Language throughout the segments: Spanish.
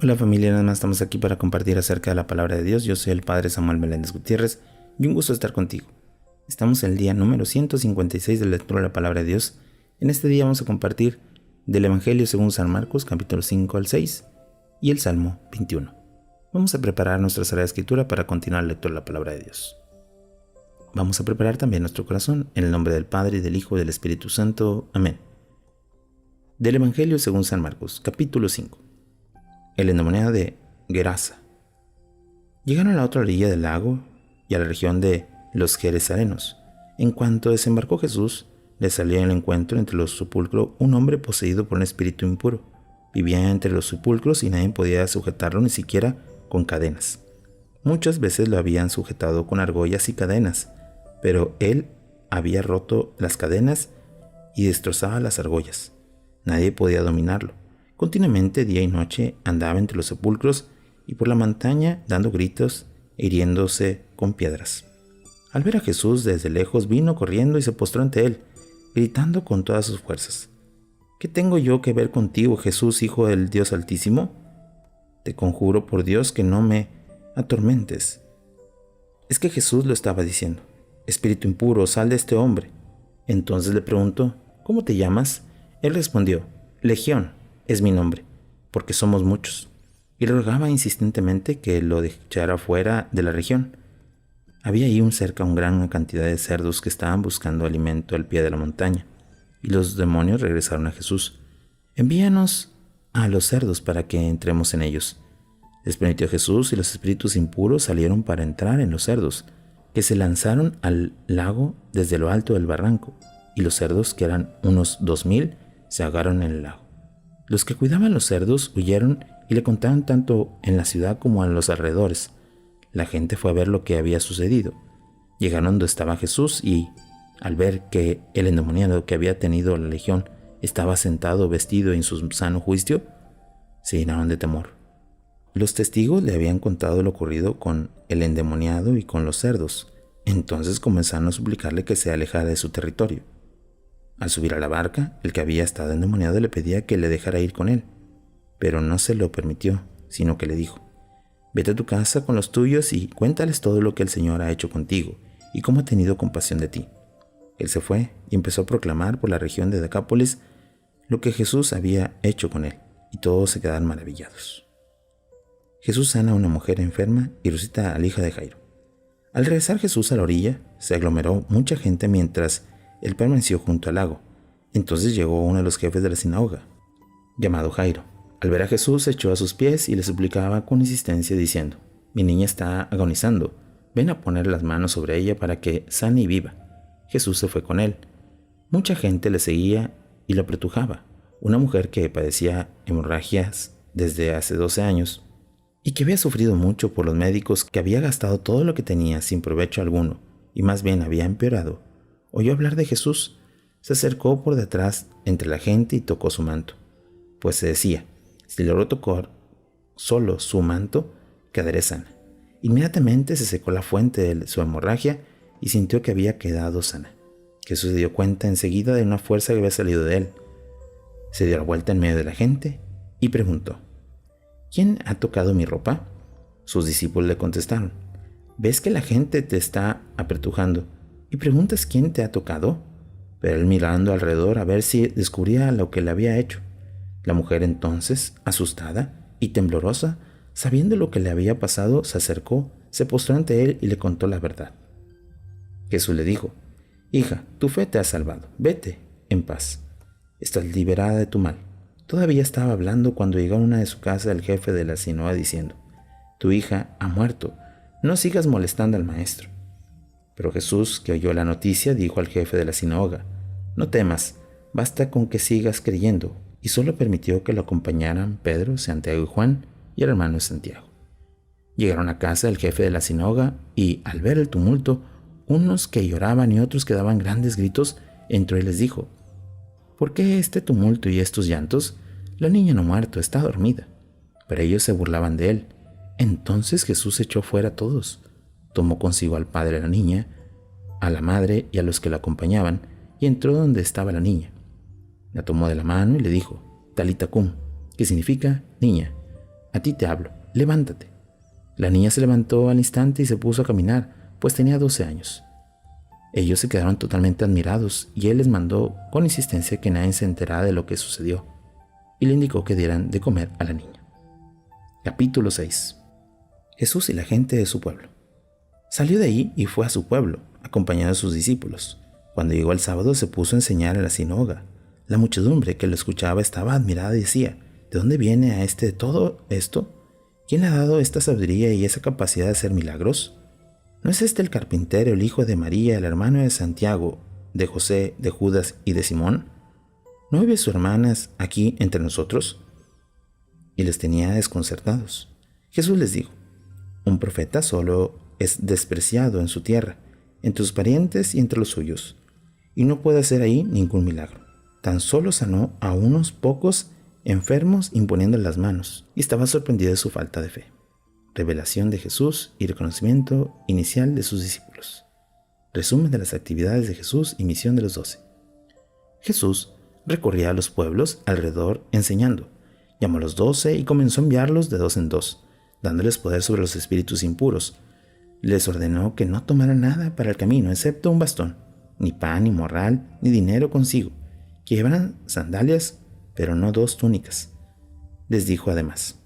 Hola familia, nada más estamos aquí para compartir acerca de la palabra de Dios. Yo soy el Padre Samuel Meléndez Gutiérrez y un gusto estar contigo. Estamos en el día número 156 de la lectura de la palabra de Dios. En este día vamos a compartir del Evangelio según San Marcos, capítulo 5 al 6 y el Salmo 21. Vamos a preparar nuestra Sagrada Escritura para continuar la lectura de la palabra de Dios. Vamos a preparar también nuestro corazón en el nombre del Padre, y del Hijo y del Espíritu Santo. Amén. Del Evangelio según San Marcos, capítulo 5. El endemoniado de Gerasa. Llegaron a la otra orilla del lago y a la región de los Geresarenos. En cuanto desembarcó Jesús, le salió en el encuentro entre los sepulcros un hombre poseído por un espíritu impuro. Vivía entre los sepulcros y nadie podía sujetarlo ni siquiera con cadenas. Muchas veces lo habían sujetado con argollas y cadenas, pero él había roto las cadenas y destrozaba las argollas. Nadie podía dominarlo. Continuamente, día y noche, andaba entre los sepulcros y por la montaña dando gritos e hiriéndose con piedras. Al ver a Jesús desde lejos, vino corriendo y se postró ante él, gritando con todas sus fuerzas: ¿Qué tengo yo que ver contigo, Jesús, Hijo del Dios Altísimo? Te conjuro por Dios que no me atormentes. Es que Jesús lo estaba diciendo: Espíritu impuro, sal de este hombre. Entonces le preguntó: ¿Cómo te llamas? Él respondió: Legión es mi nombre, porque somos muchos. Y le rogaba insistentemente que lo echara fuera de la región. Había ahí cerca una gran cantidad de cerdos que estaban buscando alimento al pie de la montaña, y los demonios regresaron a Jesús: Envíanos a los cerdos para que entremos en ellos. Les permitió Jesús, y los espíritus impuros salieron para entrar en los cerdos, que se lanzaron al lago desde lo alto del barranco, y los cerdos, que eran unos 2000, se ahogaron en el lago. Los que cuidaban los cerdos huyeron y le contaron tanto en la ciudad como a los alrededores. La gente fue a ver lo que había sucedido. Llegaron donde estaba Jesús y, al ver que el endemoniado que había tenido la legión estaba sentado vestido en su sano juicio, se llenaron de temor. Los testigos le habían contado lo ocurrido con el endemoniado y con los cerdos. Entonces comenzaron a suplicarle que se alejara de su territorio. Al subir a la barca, el que había estado endemoniado le pedía que le dejara ir con él, pero no se lo permitió, sino que le dijo: Vete a tu casa con los tuyos y cuéntales todo lo que el Señor ha hecho contigo y cómo ha tenido compasión de ti. Él se fue y empezó a proclamar por la región de Decápolis lo que Jesús había hecho con él, y todos se quedaron maravillados. Jesús sana a una mujer enferma y resucita a la hija de Jairo. Al regresar Jesús a la orilla, se aglomeró mucha gente mientras él permaneció junto al lago. Entonces llegó uno de los jefes de la sinagoga, llamado Jairo. Al ver a Jesús, se echó a sus pies y le suplicaba con insistencia diciendo: Mi niña está agonizando, ven a poner las manos sobre ella para que sane y viva. Jesús se fue con él. Mucha gente le seguía y lo apretujaba. Una mujer que padecía hemorragias desde hace 12 años y que había sufrido mucho por los médicos, que había gastado todo lo que tenía sin provecho alguno y más bien había empeorado, oyó hablar de Jesús, se acercó por detrás entre la gente y tocó su manto, pues se decía: si logro tocar solo su manto, quedaré sana. Inmediatamente se secó la fuente de su hemorragia y sintió que había quedado sana. Jesús se dio cuenta enseguida de una fuerza que había salido de él. Se dio la vuelta en medio de la gente y preguntó: ¿Quién ha tocado mi ropa? Sus discípulos le contestaron: ¿Ves que la gente te está apretujando y preguntas quién te ha tocado? Pero él, mirando alrededor a ver si descubría lo que le había hecho. La mujer entonces, asustada y temblorosa, sabiendo lo que le había pasado, se acercó, se postró ante él y le contó la verdad. Jesús le dijo: Hija, tu fe te ha salvado, vete en paz, estás liberada de tu mal. Todavía estaba hablando cuando llegó a una de su casa el jefe de la sinagoga diciendo: Tu hija ha muerto, no sigas molestando al maestro. Pero Jesús, que oyó la noticia, dijo al jefe de la sinagoga: No temas, basta con que sigas creyendo. Y solo permitió que lo acompañaran Pedro, Santiago y Juan y el hermano Santiago. Llegaron a casa del jefe de la sinagoga y, al ver el tumulto, unos que lloraban y otros que daban grandes gritos, entró y les dijo: ¿Por qué este tumulto y estos llantos? La niña no ha muerto, está dormida. Pero ellos se burlaban de él. Entonces Jesús echó fuera a todos. Tomó consigo al padre de la niña, a la madre y a los que la acompañaban, y entró donde estaba la niña. La tomó de la mano y le dijo: Talita cum, que significa: niña, a ti te hablo, levántate. La niña se levantó al instante y se puso a caminar, pues tenía 12 años. Ellos se quedaron totalmente admirados y él les mandó con insistencia que nadie se enterara de lo que sucedió y le indicó que dieran de comer a la niña. Capítulo 6. Jesús y la gente de su pueblo. Salió de ahí y fue a su pueblo, acompañado de sus discípulos. Cuando llegó el sábado se puso a enseñar en la sinagoga. La muchedumbre que lo escuchaba estaba admirada y decía: ¿de dónde viene a este todo esto? ¿Quién le ha dado esta sabiduría y esa capacidad de hacer milagros? ¿No es este el carpintero, el hijo de María, el hermano de Santiago, de José, de Judas y de Simón? ¿No vive sus hermanas aquí entre nosotros? Y les tenía desconcertados. Jesús les dijo: un profeta solo es despreciado en su tierra, entre sus parientes y entre los suyos, y no puede hacer ahí ningún milagro. Tan solo sanó a unos pocos enfermos imponiéndoles las manos, y estaba sorprendido de su falta de fe. Revelación de Jesús y reconocimiento inicial de sus discípulos. Resumen de las actividades de Jesús y misión de los 12. Jesús recorría a los pueblos alrededor enseñando. Llamó a los 12 y comenzó a enviarlos de 2 en 2, dándoles poder sobre los espíritus impuros. Les ordenó que no tomaran nada para el camino, excepto un bastón, ni pan, ni morral, ni dinero consigo, que llevaran sandalias, pero no 2 túnicas. Les dijo además: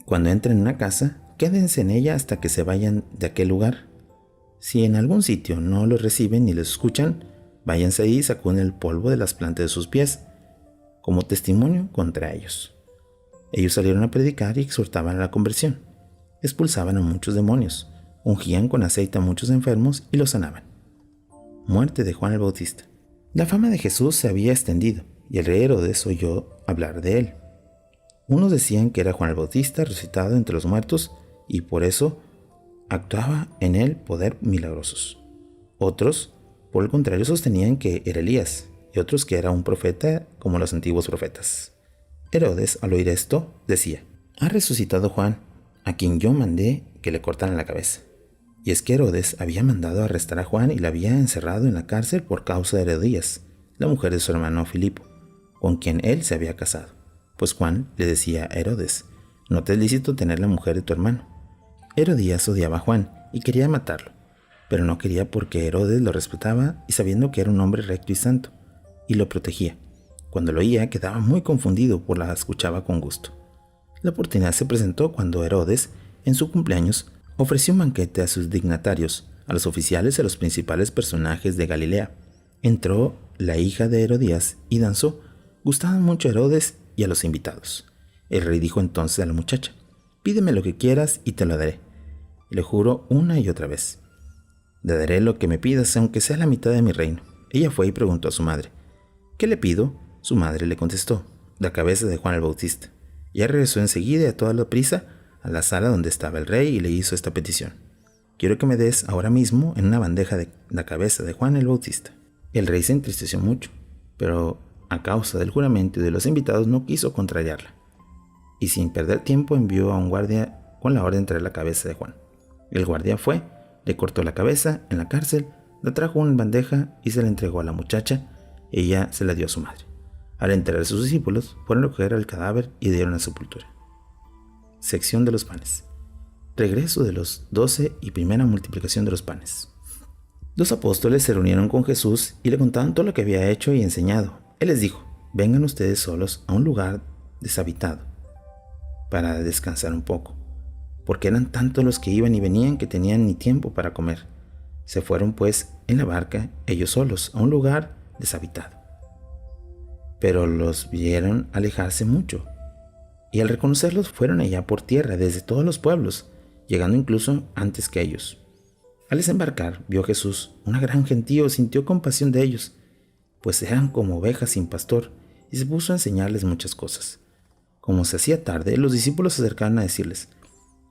cuando entren en una casa, quédense en ella hasta que se vayan de aquel lugar. Si en algún sitio no los reciben ni les escuchan, váyanse ahí y sacuden el polvo de las plantas de sus pies, como testimonio contra ellos. Ellos salieron a predicar y exhortaban a la conversión. Expulsaban a muchos demonios, ungían con aceite a muchos enfermos y los sanaban. Muerte de Juan el Bautista. La fama de Jesús se había extendido y el rey Herodes oyó hablar de él. Unos decían que era Juan el Bautista resucitado entre los muertos y por eso actuaba en él poder milagrosos. Otros, por el contrario, sostenían que era Elías y otros que era un profeta como los antiguos profetas. Herodes, al oír esto, decía: ha resucitado Juan, a quien yo mandé que le cortaran la cabeza. Y es que Herodes había mandado arrestar a Juan y la había encerrado en la cárcel por causa de Herodías, la mujer de su hermano Filipo, con quien él se había casado. Pues Juan le decía a Herodes: no te es lícito tener la mujer de tu hermano. Herodías odiaba a Juan y quería matarlo, pero no quería porque Herodes lo respetaba y sabiendo que era un hombre recto y santo, y lo protegía. Cuando lo oía quedaba muy confundido, por la escuchaba con gusto. La oportunidad se presentó cuando Herodes, en su cumpleaños, ofreció un banquete a sus dignatarios, a los oficiales y a los principales personajes de Galilea. Entró la hija de Herodías y danzó. Gustaban mucho a Herodes y a los invitados. El rey dijo entonces a la muchacha: pídeme lo que quieras y te lo daré. Y le juró una y otra vez: te daré lo que me pidas, aunque sea la mitad de mi reino. Ella fue y preguntó a su madre: ¿qué le pido? Su madre le contestó: la cabeza de Juan el Bautista. Ella regresó enseguida y a toda la prisa a la sala donde estaba el rey y le hizo esta petición: quiero que me des ahora mismo en una bandeja de la cabeza de Juan el Bautista. El rey se entristeció mucho, pero a causa del juramento y de los invitados no quiso contrariarla, y sin perder tiempo envió a un guardia con la orden de traer la cabeza de Juan. El guardia fue, le cortó la cabeza en la cárcel, la trajo en bandeja y se la entregó a la muchacha. Ella se la dio a su madre. Al enterarse sus discípulos, fueron a recoger el cadáver y dieron la sepultura. Sección de los panes. Regreso de los 12 y primera multiplicación de los panes. Los apóstoles se reunieron con Jesús y le contaban todo lo que había hecho y enseñado. Él les dijo: vengan ustedes solos a un lugar deshabitado para descansar un poco, porque eran tantos los que iban y venían que tenían ni tiempo para comer. Se fueron pues en la barca, ellos solos, a un lugar deshabitado. Pero los vieron alejarse mucho, y al reconocerlos fueron allá por tierra desde todos los pueblos, llegando incluso antes que ellos. Al desembarcar, vio Jesús una gran gentío, sintió compasión de ellos, pues eran como ovejas sin pastor, y se puso a enseñarles muchas cosas. Como se hacía tarde, los discípulos se acercaron a decirles: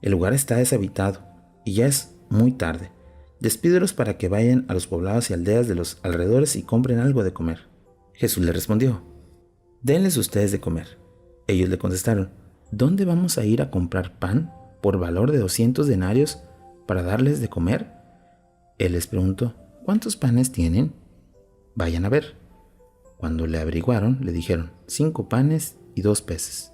el lugar está deshabitado, y ya es muy tarde. Despídelos para que vayan a los poblados y aldeas de los alrededores y compren algo de comer. Jesús les respondió: denles ustedes de comer. Ellos le contestaron: ¿dónde vamos a ir a comprar pan por valor de 200 denarios para darles de comer? Él les preguntó: ¿cuántos panes tienen? Vayan a ver. Cuando le averiguaron, le dijeron: 5 panes y 2 peces.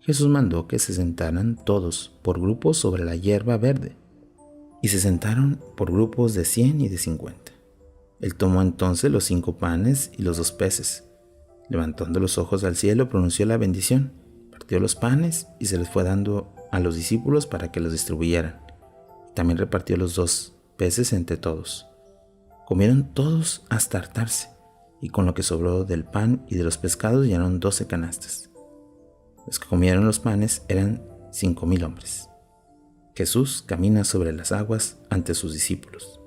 Jesús mandó que se sentaran todos por grupos sobre la hierba verde, y se sentaron por grupos de 100 y de 50. Él tomó entonces los 5 panes y los 2 peces. Levantando los ojos al cielo, pronunció la bendición, partió los panes y se les fue dando a los discípulos para que los distribuyeran. También repartió los 2 peces entre todos. Comieron todos hasta hartarse, y con lo que sobró del pan y de los pescados llenaron 12 canastas. Los que comieron los panes eran 5,000 hombres. Jesús camina sobre las aguas ante sus discípulos.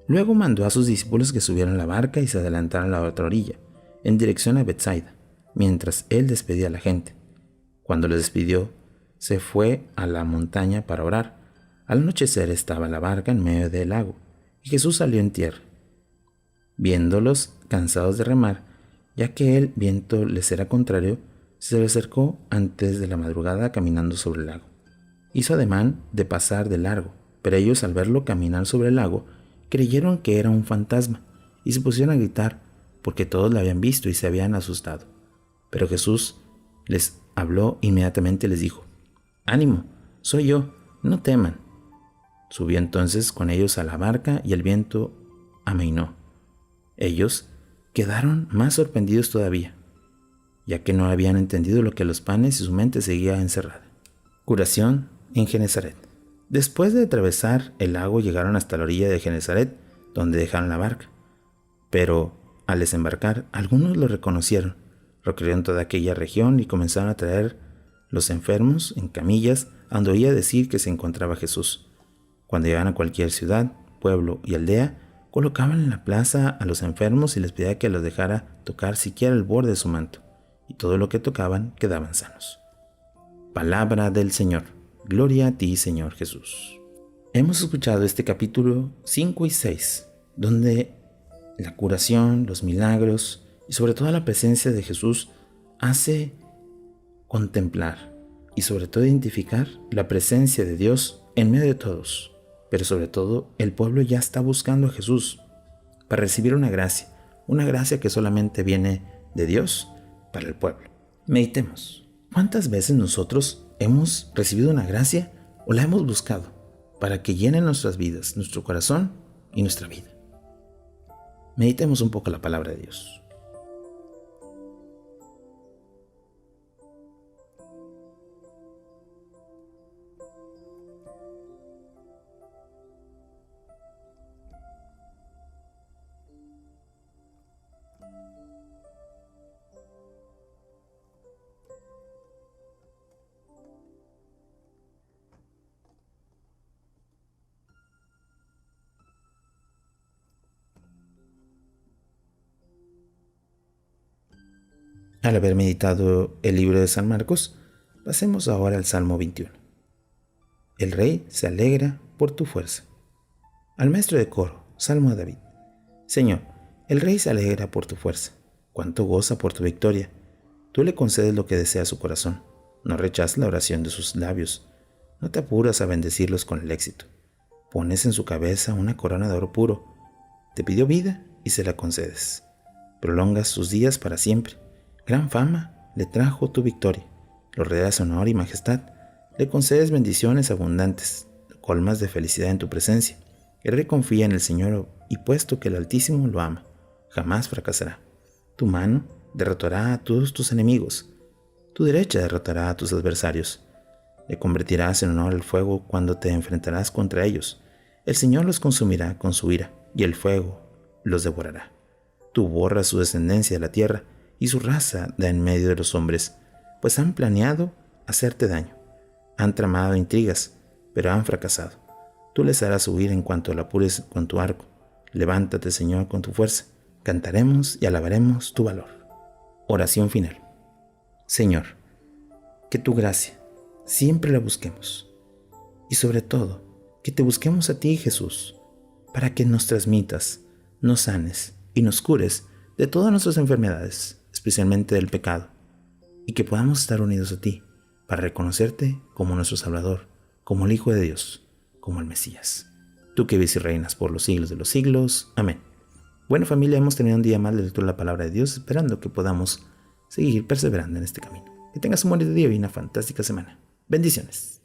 Luego mandó a sus discípulos que subieran a la barca y se adelantaran a la otra orilla, en dirección a Betsaida, mientras él despedía a la gente. Cuando les despidió, se fue a la montaña para orar. Al anochecer estaba la barca en medio del lago, y Jesús salió en tierra. Viéndolos cansados de remar, ya que el viento les era contrario, se le acercó antes de la madrugada caminando sobre el lago. Hizo ademán de pasar de largo, pero ellos, al verlo caminar sobre el lago, creyeron que era un fantasma y se pusieron a gritar porque todos lo habían visto y se habían asustado. Pero Jesús les habló inmediatamente y les dijo: «Ánimo, soy yo, no teman». Subió entonces con ellos a la barca y el viento amainó. Ellos quedaron más sorprendidos todavía, ya que no habían entendido lo que los panes y su mente seguía encerrada. Curación en Genesaret. Después de atravesar el lago llegaron hasta la orilla de Genesaret, donde dejaron la barca. Pero al desembarcar, algunos lo reconocieron, recorrieron toda aquella región y comenzaron a traer los enfermos en camillas, a donde oía decir que se encontraba Jesús. Cuando llegaban a cualquier ciudad, pueblo y aldea, colocaban en la plaza a los enfermos y les pedía que los dejara tocar siquiera el borde de su manto, y todo lo que tocaban quedaban sanos. Palabra del Señor. Gloria a ti, Señor Jesús. Hemos escuchado este capítulo 5 y 6, donde la curación, los milagros y sobre todo la presencia de Jesús hace contemplar y sobre todo identificar la presencia de Dios en medio de todos. Pero sobre todo el pueblo ya está buscando a Jesús para recibir una gracia que solamente viene de Dios para el pueblo. Meditemos. ¿Cuántas veces nosotros hemos recibido una gracia o la hemos buscado para que llene nuestras vidas, nuestro corazón y nuestra vida? Meditemos un poco la palabra de Dios. Al haber meditado el libro de San Marcos, pasemos ahora al Salmo 21. El rey se alegra por tu fuerza. Al maestro de coro, Salmo de David. Señor, el rey se alegra por tu fuerza. Cuánto goza por tu victoria. Tú le concedes lo que desea su corazón. No rechazas la oración de sus labios. No te apuras a bendecirlos con el éxito. Pones en su cabeza una corona de oro puro. Te pidió vida y se la concedes. Prolongas sus días para siempre. Gran fama le trajo tu victoria. Lo rodeas de honor y majestad. Le concedes bendiciones abundantes. Lo colmas de felicidad en tu presencia. El rey confía en el Señor y puesto que el Altísimo lo ama, jamás fracasará. Tu mano derrotará a todos tus enemigos. Tu derecha derrotará a tus adversarios. Le convertirás en honor al fuego cuando te enfrentarás contra ellos. El Señor los consumirá con su ira y el fuego los devorará. Tú borras su descendencia de la tierra y su raza da en medio de los hombres, pues han planeado hacerte daño. Han tramado intrigas, pero han fracasado. Tú les harás huir en cuanto la apures con tu arco. Levántate, Señor, con tu fuerza. Cantaremos y alabaremos tu valor. Oración final. Señor, que tu gracia siempre la busquemos. Y sobre todo, que te busquemos a ti, Jesús, para que nos transmitas, nos sanes y nos cures de todas nuestras enfermedades, especialmente del pecado, y que podamos estar unidos a ti para reconocerte como nuestro Salvador, como el Hijo de Dios, como el Mesías. Tú que vives y reinas por los siglos de los siglos. Amén. Bueno, familia, hemos tenido un día más de lectura de la palabra de Dios, esperando que podamos seguir perseverando en este camino. Que tengas un bonito día y una fantástica semana. Bendiciones.